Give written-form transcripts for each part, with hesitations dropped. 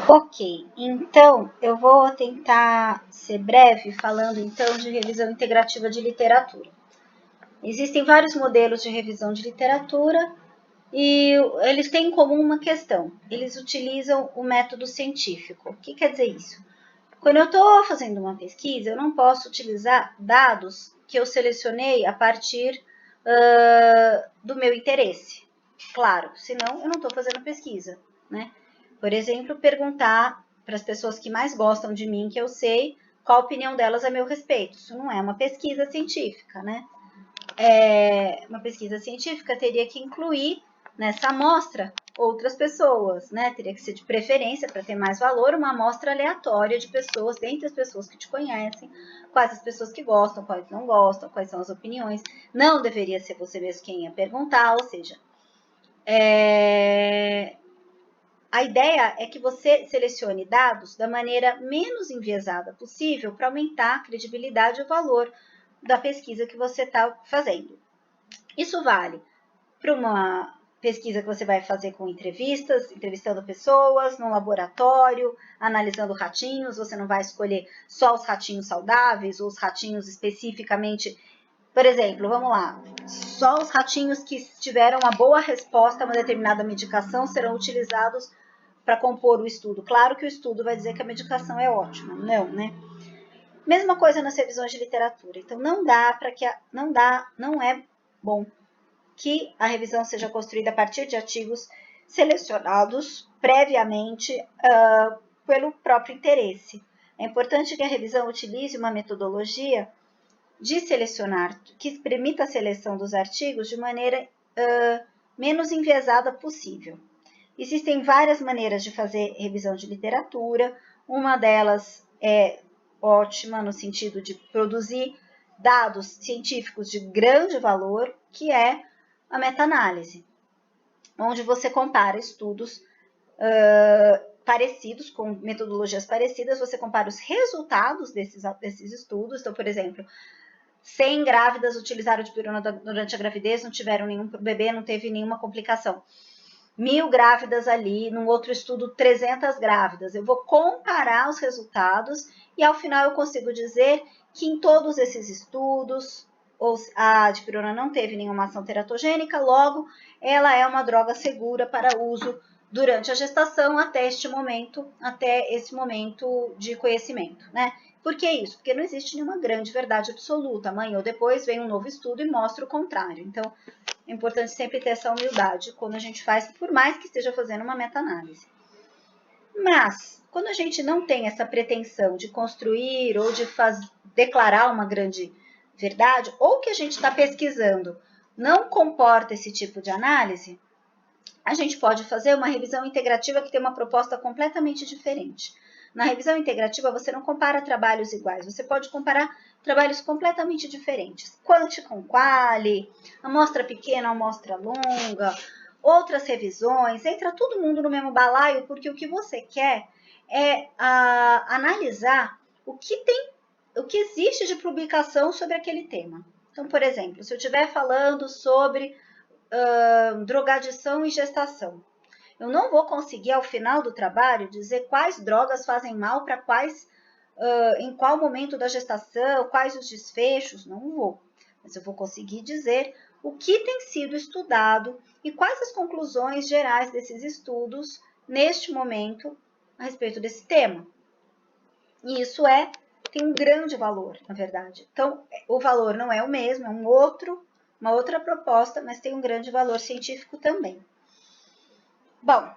Ok, então eu vou tentar ser breve falando então de revisão integrativa de literatura. Existem vários modelos de revisão de literatura e eles têm em comum uma questão. Eles utilizam o método científico. O que quer dizer isso? Quando eu estou fazendo uma pesquisa, eu não posso utilizar dados que eu selecionei a partir do meu interesse. Claro, senão eu não estou fazendo pesquisa, né? Por exemplo, perguntar para as pessoas que mais gostam de mim, que eu sei, qual a opinião delas a meu respeito. Isso não é uma pesquisa científica, né? Uma pesquisa científica teria que incluir nessa amostra outras pessoas, né? Teria que ser de preferência, para ter mais valor, uma amostra aleatória de pessoas, dentre as pessoas que te conhecem, quais as pessoas que gostam, quais não gostam, quais são as opiniões. Não deveria ser você mesmo quem ia perguntar, ou seja, a ideia é que você selecione dados da maneira menos enviesada possível para aumentar a credibilidade e o valor da pesquisa que você está fazendo. Isso vale para uma pesquisa que você vai fazer com entrevistas, entrevistando pessoas, num laboratório, analisando ratinhos. Você não vai escolher só os ratinhos saudáveis ou os ratinhos especificamente. Por exemplo, vamos lá, só os ratinhos que tiveram uma boa resposta a uma determinada medicação serão utilizados para compor o estudo. Claro que o estudo vai dizer que a medicação é ótima, não, né? Mesma coisa nas revisões de literatura. Então não é bom que a revisão seja construída a partir de artigos selecionados previamente pelo próprio interesse. É importante que a revisão utilize uma metodologia de selecionar, que permita a seleção dos artigos de maneira menos enviesada possível. Existem várias maneiras de fazer revisão de literatura. Uma delas é ótima no sentido de produzir dados científicos de grande valor, que é a meta-análise, onde você compara estudos parecidos, com metodologias parecidas, você compara os resultados desses estudos. Então, por exemplo, 100 grávidas utilizaram dipirona durante a gravidez, não tiveram nenhum bebê, não teve nenhuma complicação. 1.000 grávidas ali, num outro estudo 300 grávidas. Eu vou comparar os resultados e ao final eu consigo dizer que em todos esses estudos a dipirona não teve nenhuma ação teratogênica, logo ela é uma droga segura para uso durante a gestação até esse momento de conhecimento, né? Por que isso? Porque não existe nenhuma grande verdade absoluta. Amanhã ou depois vem um novo estudo e mostra o contrário. Então, é importante sempre ter essa humildade quando a gente faz, por mais que esteja fazendo uma meta-análise. Mas, quando a gente não tem essa pretensão de construir ou de declarar uma grande verdade, ou que a gente está pesquisando não comporta esse tipo de análise, a gente pode fazer uma revisão integrativa que tem uma proposta completamente diferente. Na revisão integrativa, você não compara trabalhos iguais, você pode comparar trabalhos completamente diferentes. Quant com quali, amostra pequena, amostra longa, outras revisões, entra todo mundo no mesmo balaio, porque o que você quer é analisar o que existe de publicação sobre aquele tema. Então, por exemplo, se eu estiver falando sobre drogadição e gestação, eu não vou conseguir, ao final do trabalho, dizer quais drogas fazem mal para quais, em qual momento da gestação, quais os desfechos, não vou. Mas eu vou conseguir dizer o que tem sido estudado e quais as conclusões gerais desses estudos neste momento a respeito desse tema. E isso tem um grande valor, na verdade. Então, o valor não é o mesmo, é uma outra proposta, mas tem um grande valor científico também. Bom,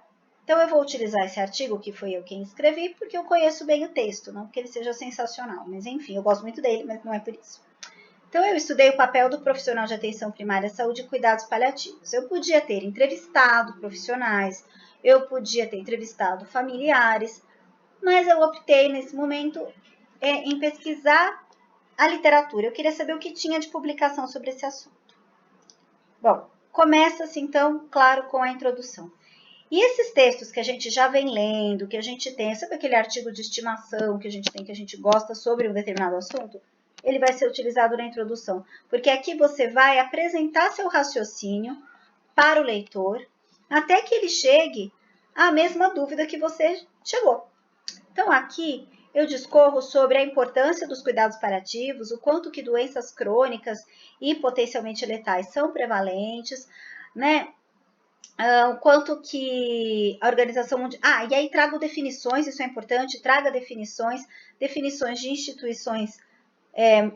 então eu vou utilizar esse artigo, que foi eu quem escrevi, porque eu conheço bem o texto, não porque ele seja sensacional, mas enfim, eu gosto muito dele, mas não é por isso. Então, eu estudei o papel do profissional de atenção primária à saúde e cuidados paliativos. Eu podia ter entrevistado profissionais, eu podia ter entrevistado familiares, mas eu optei nesse momento em pesquisar a literatura. Eu queria saber o que tinha de publicação sobre esse assunto. Bom, começa-se então, claro, com a introdução. E esses textos que a gente já vem lendo, que a gente tem, sabe aquele artigo de estimação que a gente tem, que a gente gosta sobre um determinado assunto? Ele vai ser utilizado na introdução, porque aqui você vai apresentar seu raciocínio para o leitor, até que ele chegue a mesma dúvida que você chegou. Então, aqui eu discorro sobre a importância dos cuidados paliativos, o quanto que doenças crônicas e potencialmente letais são prevalentes, né? O quanto que a Organização Mundial... e aí trago definições, isso é importante, traga definições de instituições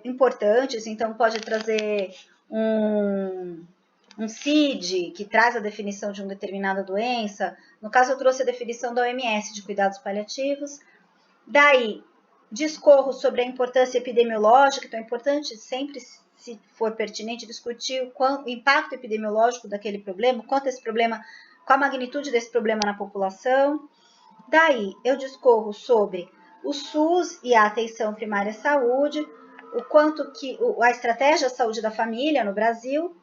importantes, então pode trazer um CID, que traz a definição de uma determinada doença. No caso, eu trouxe a definição da OMS de cuidados paliativos. Daí, discorro sobre a importância epidemiológica, então é importante sempre, se for pertinente, discutir o impacto epidemiológico daquele problema, qual a magnitude desse problema na população. Daí, eu discorro sobre o SUS e a atenção primária à saúde, o quanto que a estratégia da saúde da família no Brasil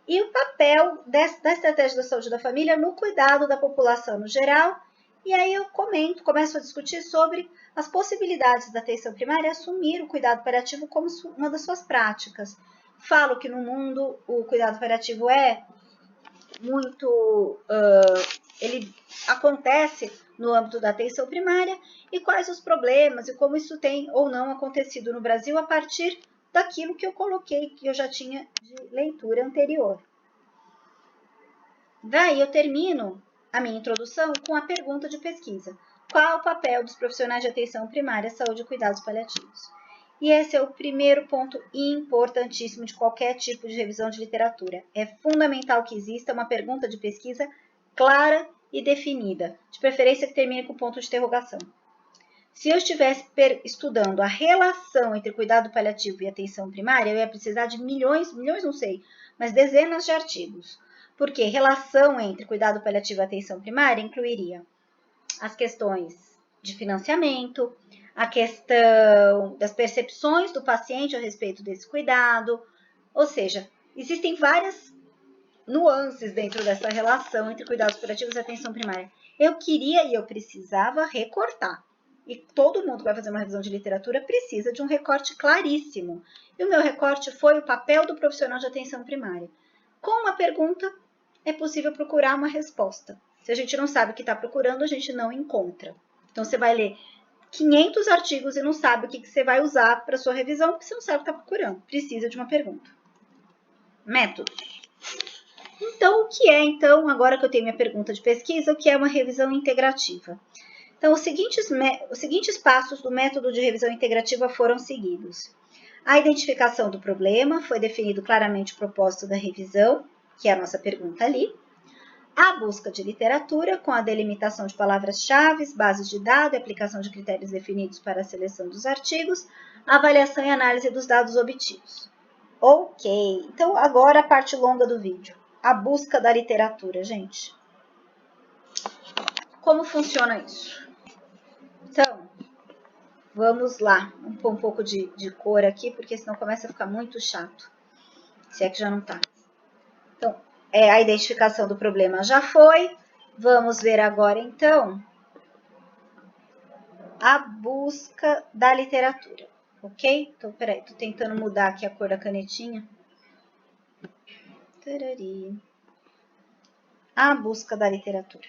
e o papel da estratégia da saúde da família no cuidado da população no geral. E aí eu começo a discutir sobre as possibilidades da atenção primária assumir o cuidado paliativo como uma das suas práticas. Falo que no mundo o cuidado paliativo é muito... ele acontece no âmbito da atenção primária e quais os problemas e como isso tem ou não acontecido no Brasil a partir daquilo que eu coloquei, que eu já tinha de leitura anterior. Daí eu termino a minha introdução com a pergunta de pesquisa. Qual o papel dos profissionais de atenção primária, saúde e cuidados paliativos? E esse é o primeiro ponto importantíssimo de qualquer tipo de revisão de literatura. É fundamental que exista uma pergunta de pesquisa clara e definida, de preferência que termine com ponto de interrogação. Se eu estivesse estudando a relação entre cuidado paliativo e atenção primária, eu ia precisar de milhões não sei, mas dezenas de artigos. Porque relação entre cuidado paliativo e atenção primária incluiria as questões de financiamento, a questão das percepções do paciente a respeito desse cuidado, ou seja, existem várias nuances dentro dessa relação entre cuidados paliativos e atenção primária. Eu queria e eu precisava recortar. E todo mundo que vai fazer uma revisão de literatura precisa de um recorte claríssimo. E o meu recorte foi o papel do profissional de atenção primária. Com uma pergunta, é possível procurar uma resposta. Se a gente não sabe o que está procurando, a gente não encontra. Então, você vai ler 500 artigos e não sabe o que você vai usar para sua revisão, porque você não sabe o que está procurando. Precisa de uma pergunta. Métodos. Então, o que é, agora que eu tenho minha pergunta de pesquisa, o que é uma revisão integrativa? Então, os seguintes passos do método de revisão integrativa foram seguidos. A identificação do problema, foi definido claramente o propósito da revisão, que é a nossa pergunta ali. A busca de literatura, com a delimitação de palavras-chave, bases de dados e aplicação de critérios definidos para a seleção dos artigos, avaliação e análise dos dados obtidos. Ok, então agora a parte longa do vídeo. A busca da literatura, gente. Como funciona isso? Então, vamos lá. Vamos pôr um pouco de cor aqui, porque senão começa a ficar muito chato. Se é que já não tá. Então, a identificação do problema já foi. Vamos ver agora, então, a busca da literatura. Ok? Então, peraí, tô tentando mudar aqui a cor da canetinha. A busca da literatura.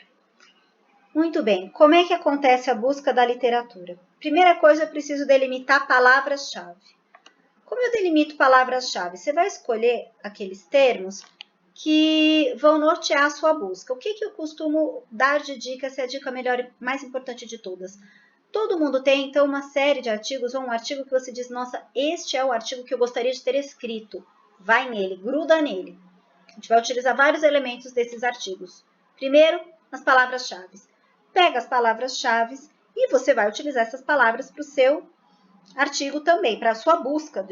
Muito bem, como é que acontece a busca da literatura? Primeira coisa, eu preciso delimitar palavras-chave. Como eu delimito palavras-chave? Você vai escolher aqueles termos que vão nortear a sua busca. O que eu costumo dar de dica, se é a dica melhor e mais importante de todas? Todo mundo tem, então, uma série de artigos ou um artigo que você diz, nossa, este é o artigo que eu gostaria de ter escrito. Vai nele, gruda nele. A gente vai utilizar vários elementos desses artigos. Primeiro, as palavras-chave. Pega as palavras-chave e você vai utilizar essas palavras para o seu artigo também, para a sua busca,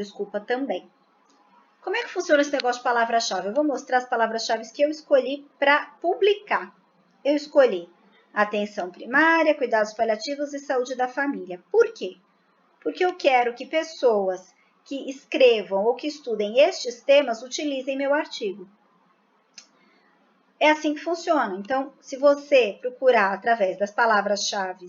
também. Como é que funciona esse negócio de palavra-chave? Eu vou mostrar as palavras-chave que eu escolhi para publicar. Eu escolhi atenção primária, cuidados paliativos e saúde da família. Por quê? Porque eu quero que pessoas que escrevam ou que estudem estes temas utilizem meu artigo. É assim que funciona. Então, se você procurar através das palavras-chave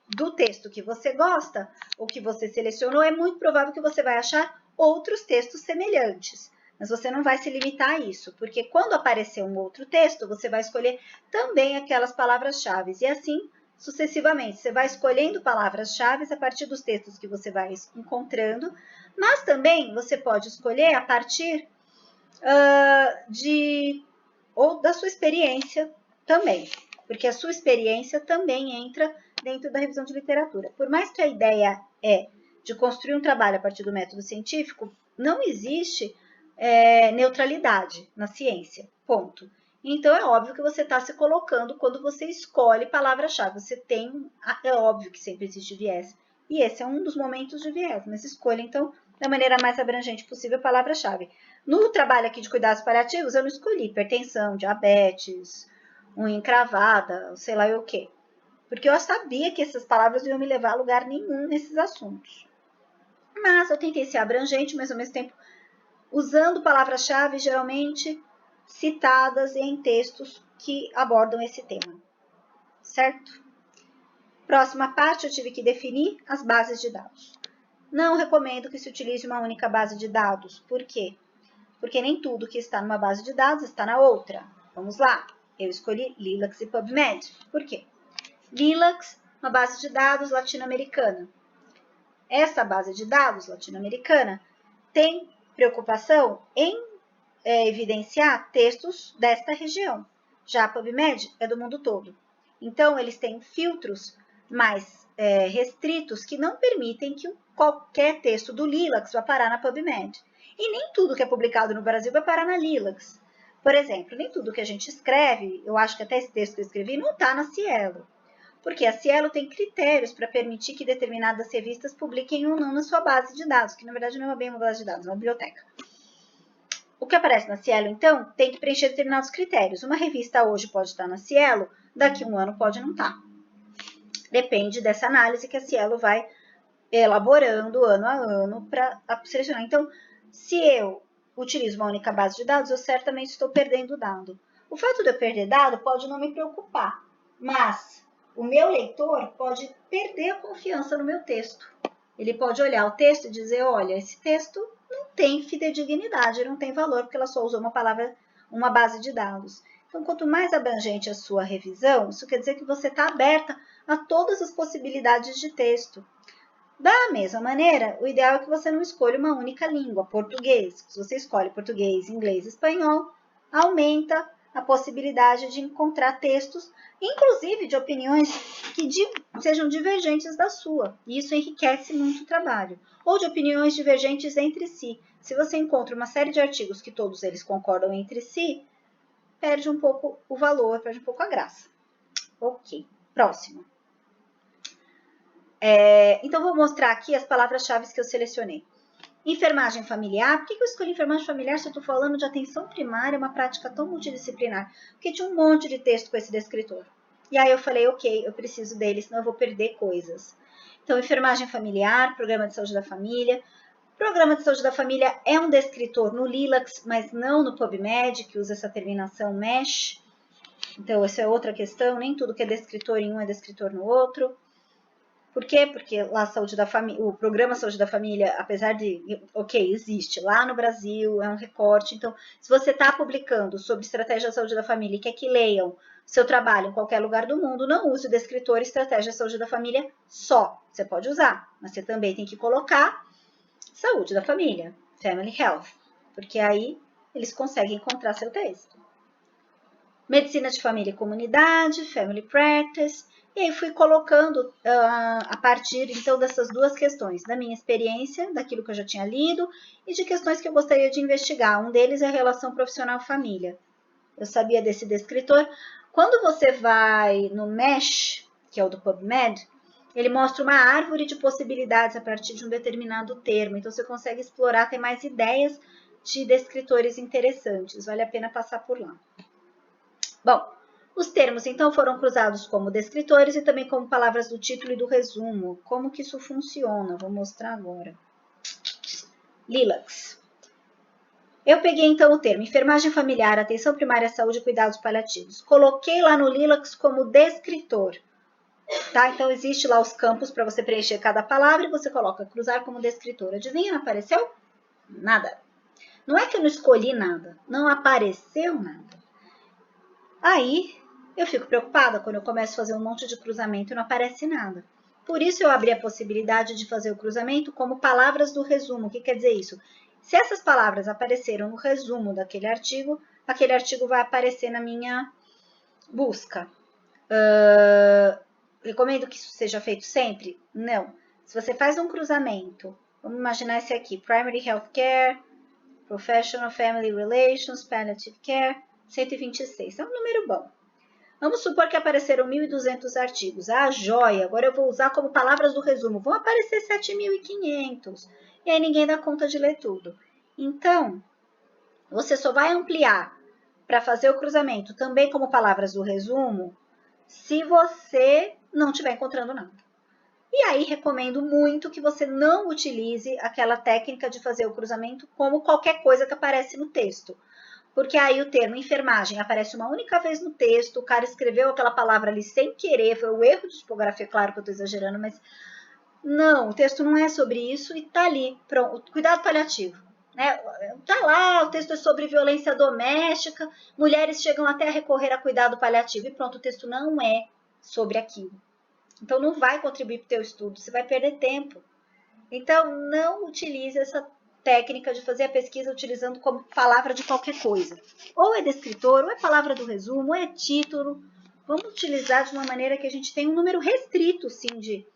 do texto que você gosta ou que você selecionou, é muito provável que você vai achar outros textos semelhantes. Mas você não vai se limitar a isso, porque quando aparecer um outro texto, você vai escolher também aquelas palavras-chave. E assim, sucessivamente, você vai escolhendo palavras-chave a partir dos textos que você vai encontrando, mas também você pode escolher a partir ou da sua experiência também, porque a sua experiência também entra dentro da revisão de literatura. Por mais que a ideia é de construir um trabalho a partir do método científico, não existe neutralidade na ciência, ponto. Então, é óbvio que você está se colocando quando você escolhe palavra-chave. É óbvio que sempre existe viés, e esse é um dos momentos de viés, mas escolha, então, da maneira mais abrangente possível a palavra-chave. No trabalho aqui de cuidados paliativos, eu não escolhi hipertensão, diabetes, unha encravada, sei lá o quê. Porque eu sabia que essas palavras iam me levar a lugar nenhum nesses assuntos. Mas eu tentei ser abrangente, mas ao mesmo tempo usando palavras-chave geralmente citadas em textos que abordam esse tema. Certo? Próxima parte, eu tive que definir as bases de dados. Não recomendo que se utilize uma única base de dados. Por quê? Porque nem tudo que está numa base de dados está na outra. Vamos lá. Eu escolhi Lilacs e PubMed. Por quê? Lilacs, uma base de dados latino-americana. Essa base de dados latino-americana tem preocupação em evidenciar textos desta região. Já a PubMed é do mundo todo. Então, eles têm filtros mais restritos que não permitem que qualquer texto do Lilacs vá parar na PubMed. E nem tudo que é publicado no Brasil vai parar na Lilacs. Por exemplo, nem tudo que a gente escreve, eu acho que até esse texto que eu escrevi, não está na Cielo. Porque a Cielo tem critérios para permitir que determinadas revistas publiquem ou não na sua base de dados, que na verdade não é bem uma base de dados, é uma biblioteca. O que aparece na Cielo, então, tem que preencher determinados critérios. Uma revista hoje pode estar na Cielo, daqui a um ano pode não estar. Depende dessa análise que a Cielo vai elaborando ano a ano para selecionar. Então, se eu utilizo uma única base de dados, eu certamente estou perdendo dado. O fato de eu perder dado pode não me preocupar, mas o meu leitor pode perder a confiança no meu texto. Ele pode olhar o texto e dizer, olha, esse texto não tem fidedignidade, não tem valor, porque ela só usou uma base de dados. Então, quanto mais abrangente a sua revisão, isso quer dizer que você está aberta a todas as possibilidades de texto. Da mesma maneira, o ideal é que você não escolha uma única língua, português. Se você escolhe português, inglês e espanhol, aumenta a possibilidade de encontrar textos, inclusive de opiniões que sejam divergentes da sua. E isso enriquece muito o trabalho. Ou de opiniões divergentes entre si. Se você encontra uma série de artigos que todos eles concordam entre si, perde um pouco o valor, perde um pouco a graça. Ok, próximo. Então, vou mostrar aqui as palavras-chave que eu selecionei. Enfermagem familiar. Por que eu escolhi enfermagem familiar se eu estou falando de atenção primária, uma prática tão multidisciplinar? Porque tinha um monte de texto com esse descritor. E aí eu falei, ok, eu preciso dele, senão eu vou perder coisas. Então, enfermagem familiar, programa de saúde da família. Programa de saúde da família é um descritor no Lilacs, mas não no PubMed, que usa essa terminação MESH. Então, essa é outra questão. Nem tudo que é descritor em um é descritor no outro. Por quê? Porque lá o programa Saúde da Família, apesar de, ok, existe lá no Brasil, é um recorte. Então, se você está publicando sobre estratégia de saúde da família e quer que leiam seu trabalho em qualquer lugar do mundo, não use o descritor estratégia de saúde da família só. Você pode usar, mas você também tem que colocar saúde da família, family health, porque aí eles conseguem encontrar seu texto. Medicina de família e comunidade, family practice. E aí fui colocando a partir, então, dessas duas questões, da minha experiência, daquilo que eu já tinha lido, e de questões que eu gostaria de investigar. Um deles é a relação profissional-família. Eu sabia desse descritor. Quando você vai no MESH, que é o do PubMed, ele mostra uma árvore de possibilidades a partir de um determinado termo. Então, você consegue explorar, ter mais ideias de descritores interessantes. Vale a pena passar por lá. Bom, os termos, então, foram cruzados como descritores e também como palavras do título e do resumo. Como que isso funciona? Vou mostrar agora. Lilacs. Eu peguei, então, o termo enfermagem familiar, atenção primária à saúde e cuidados paliativos. Coloquei lá no Lilacs como descritor. Tá? Então, existe lá os campos para você preencher cada palavra e você coloca cruzar como descritor. Adivinha, não apareceu? Nada. Não é que eu não escolhi nada, não apareceu nada. Aí eu fico preocupada quando eu começo a fazer um monte de cruzamento e não aparece nada. Por isso eu abri a possibilidade de fazer o cruzamento como palavras do resumo. O que quer dizer isso? Se essas palavras apareceram no resumo daquele artigo vai aparecer na minha busca. Recomendo que isso seja feito sempre? Não. Se você faz um cruzamento, vamos imaginar esse aqui, Primary Healthcare, Professional Family Relations, Palliative Care, 126. É um número bom. Vamos supor que apareceram 1.200 artigos. Ah, joia! Agora eu vou usar como palavras do resumo. Vão aparecer 7.500. E aí ninguém dá conta de ler tudo. Então, você só vai ampliar para fazer o cruzamento também como palavras do resumo se você não estiver encontrando nada. E aí, recomendo muito que você não utilize aquela técnica de fazer o cruzamento como qualquer coisa que aparece no texto. Porque aí o termo enfermagem aparece uma única vez no texto, o cara escreveu aquela palavra ali sem querer, foi um erro de tipografia, claro que eu estou exagerando, mas não, o texto não é sobre isso e tá ali, pronto, cuidado paliativo. Né? Tá lá, o texto é sobre violência doméstica, mulheres chegam até a recorrer a cuidado paliativo e pronto, o texto não é sobre aquilo. Então não vai contribuir para o teu estudo, você vai perder tempo. Então não utilize essa técnica de fazer a pesquisa utilizando como palavra de qualquer coisa. Ou é descritor, ou é palavra do resumo, ou é título. Vamos utilizar de uma maneira que a gente tenha um número restrito, sim, de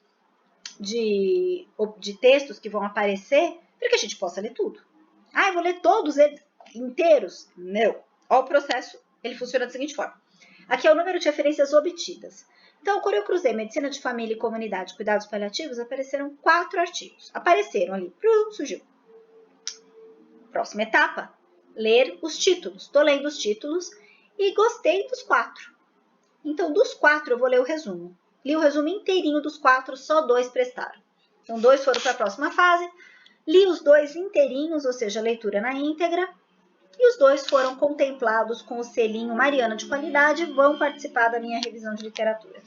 textos que vão aparecer, para que a gente possa ler tudo. Ah, eu vou ler todos eles inteiros? Não. Olha o processo, ele funciona da seguinte forma. Aqui é o número de referências obtidas. Então, quando eu cruzei Medicina de Família e Comunidade, Cuidados Paliativos, apareceram 4 artigos. Apareceram ali, surgiu. Próxima etapa, ler os títulos. Estou lendo os títulos e gostei dos 4. Então, dos 4, eu vou ler o resumo. Li o resumo inteirinho dos 4, só 2 prestaram. Então, 2 foram para a próxima fase. Li os 2 inteirinhos, ou seja, leitura na íntegra. E os 2 foram contemplados com o selinho Mariana de qualidade e vão participar da minha revisão de literatura.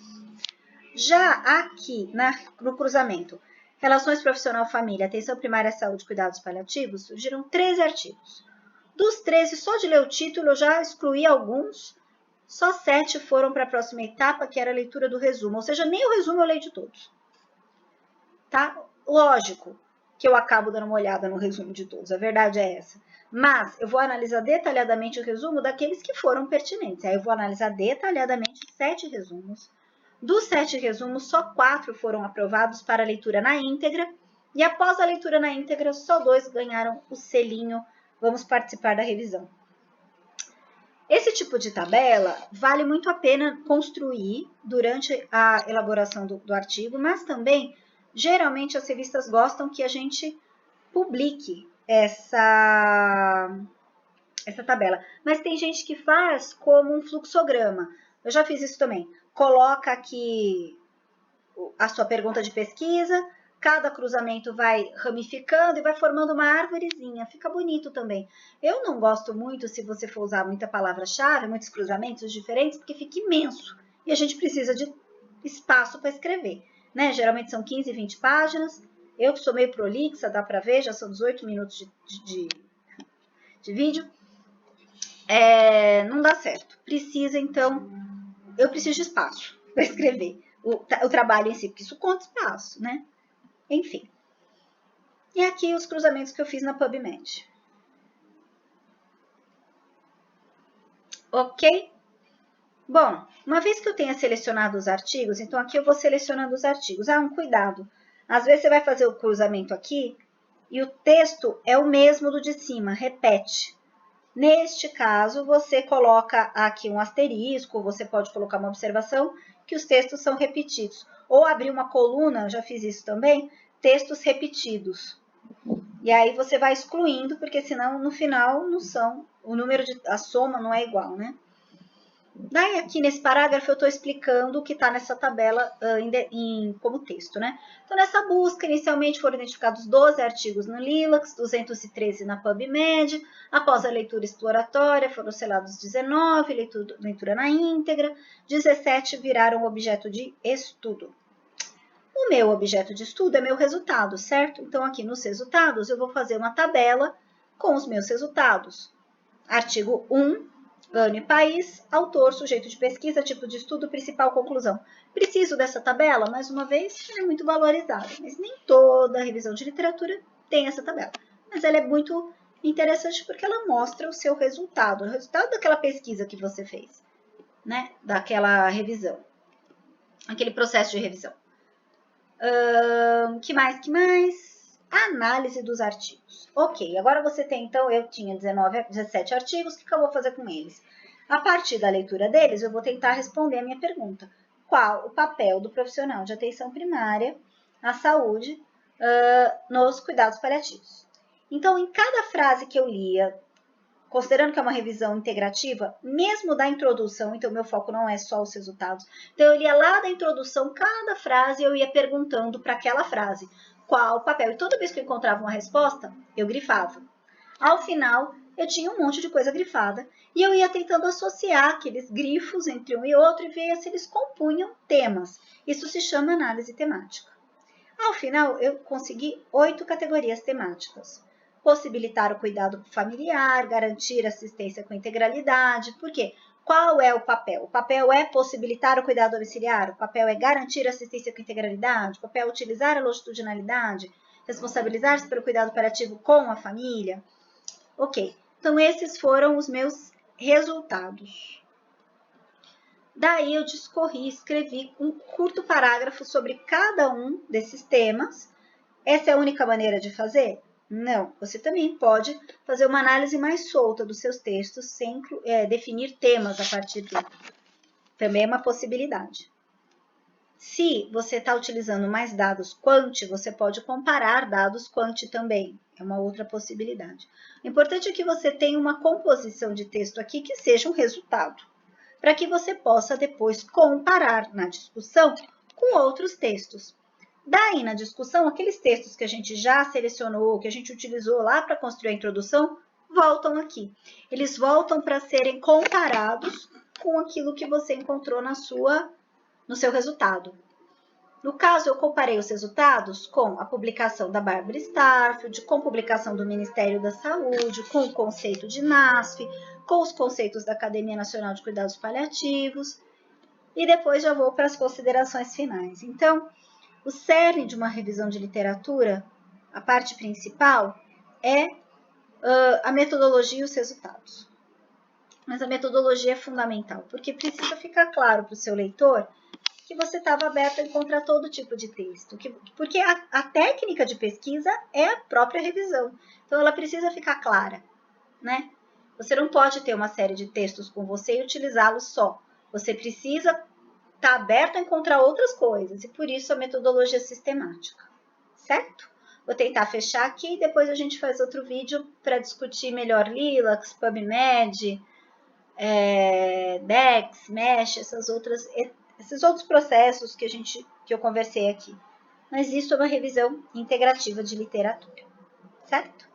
Já aqui, no cruzamento, Relações Profissional-Família, Atenção Primária à Saúde e Cuidados Paliativos, surgiram 13 artigos. Dos 13, só de ler o título, eu já excluí alguns, só 7 foram para a próxima etapa, que era a leitura do resumo. Ou seja, nem o resumo eu leio de todos. Tá? Lógico que eu acabo dando uma olhada no resumo de todos, a verdade é essa. Mas eu vou analisar detalhadamente o resumo daqueles que foram pertinentes. Aí eu vou analisar detalhadamente 7 resumos. Dos 7 resumos, só 4 foram aprovados para leitura na íntegra. E após a leitura na íntegra, só 2 ganharam o selinho. Vamos participar da revisão. Esse tipo de tabela vale muito a pena construir durante a elaboração do artigo, mas também, geralmente, as revistas gostam que a gente publique essa tabela. Mas tem gente que faz como um fluxograma. Eu já fiz isso também. Coloca aqui a sua pergunta de pesquisa, cada cruzamento vai ramificando e vai formando uma árvorezinha. Fica bonito também. Eu não gosto muito se você for usar muita palavra-chave, muitos cruzamentos diferentes, porque fica imenso. E a gente precisa de espaço para escrever. Né? Geralmente são 15, 20 páginas. Eu que sou meio prolixa, dá para ver, já são 18 minutos de vídeo. Não dá certo. Precisa, então, eu preciso de espaço para escrever o trabalho em si, porque isso conta espaço, né? Enfim. E aqui os cruzamentos que eu fiz na PubMed. Ok? Bom, uma vez que eu tenha selecionado os artigos, então aqui eu vou selecionando os artigos. Um cuidado. Às vezes você vai fazer o cruzamento aqui e o texto é o mesmo do de cima, repete. Neste caso, você coloca aqui um asterisco, você pode colocar uma observação que os textos são repetidos. Ou abrir uma coluna, já fiz isso também, textos repetidos. E aí você vai excluindo, porque senão no final não são, a soma não é igual, né? Daí aqui nesse parágrafo eu estou explicando o que está nessa tabela como texto, né? Então nessa busca inicialmente foram identificados 12 artigos no Lilacs, 213 na PubMed, após a leitura exploratória foram selados 19, leitura na íntegra, 17 viraram objeto de estudo. O meu objeto de estudo é meu resultado, certo? Então aqui nos resultados eu vou fazer uma tabela com os meus resultados. Artigo 1, ano e país, autor, sujeito de pesquisa, tipo de estudo, principal, conclusão. Preciso dessa tabela? Mais uma vez, ela é muito valorizada, mas nem toda revisão de literatura tem essa tabela. Mas ela é muito interessante porque ela mostra o seu resultado, o resultado daquela pesquisa que você fez, né? Daquela revisão, aquele processo de revisão. Que mais? Análise dos artigos. Ok, agora você tem, então, eu tinha 17 artigos, o que eu vou fazer com eles? A partir da leitura deles, eu vou tentar responder a minha pergunta. Qual o papel do profissional de atenção primária à saúde nos cuidados paliativos? Então, em cada frase que eu lia, considerando que é uma revisão integrativa, mesmo da introdução, então meu foco não é só os resultados. Então eu lia lá da introdução cada frase e eu ia perguntando para aquela frase qual o papel. E toda vez que eu encontrava uma resposta, eu grifava. Ao final, eu tinha um monte de coisa grifada e eu ia tentando associar aqueles grifos entre um e outro e ver se eles compunham temas. Isso se chama análise temática. Ao final, eu consegui 8 categorias temáticas. Possibilitar o cuidado familiar, garantir assistência com integralidade. Por quê? Qual é o papel? O papel é possibilitar o cuidado domiciliar, o papel é garantir assistência com integralidade, o papel é utilizar a longitudinalidade, responsabilizar-se pelo cuidado paliativo com a família. Ok, então esses foram os meus resultados. Daí eu discorri, escrevi um curto parágrafo sobre cada um desses temas. Essa é a única maneira de fazer? Não, você também pode fazer uma análise mais solta dos seus textos, sem definir temas a partir dele. Também é uma possibilidade. Se você está utilizando mais dados quant, você pode comparar dados quant também. É uma outra possibilidade. O importante é que você tenha uma composição de texto aqui que seja um resultado, para que você possa depois comparar na discussão com outros textos. Daí, na discussão, aqueles textos que a gente já selecionou, que a gente utilizou lá para construir a introdução, voltam aqui. Eles voltam para serem comparados com aquilo que você encontrou no seu resultado. No caso, eu comparei os resultados com a publicação da Barbara Starfield, com a publicação do Ministério da Saúde, com o conceito de NASF, com os conceitos da Academia Nacional de Cuidados Paliativos, e depois já vou para as considerações finais. Então, o cerne de uma revisão de literatura, a parte principal, é a metodologia e os resultados. Mas a metodologia é fundamental, porque precisa ficar claro para o seu leitor que você estava aberto a encontrar todo tipo de texto. Porque a técnica de pesquisa é a própria revisão. Então, ela precisa ficar clara, né? Você não pode ter uma série de textos com você e utilizá-los só. Você precisa estar aberto a encontrar outras coisas, e por isso a metodologia sistemática, certo? Vou tentar fechar aqui e depois a gente faz outro vídeo para discutir melhor Lilacs, PubMed, Dex, Mesh, esses outros processos que eu conversei aqui. Mas isso é uma revisão integrativa de literatura, certo?